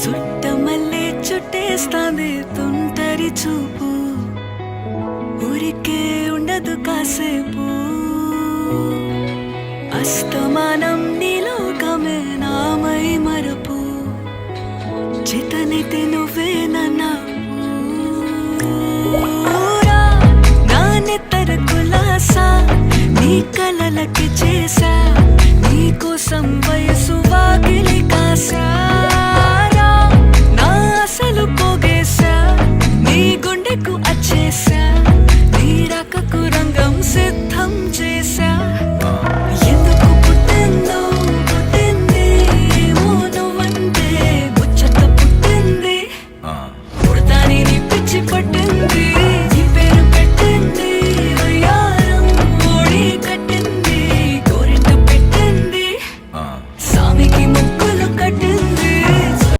చుట్టమల్లే చుట్టేస్తాంది తుంటరి చూపు, ఊరికే ఉండదు కాసేపు. అస్తమానం నీలోకమే నామై మరపు, చితనైతే నువ్వే నన్నా నా నెత్తర కులాసా, నీ కలలకి చేసా, నీ కోసం వయసు వాకిలి కాసా.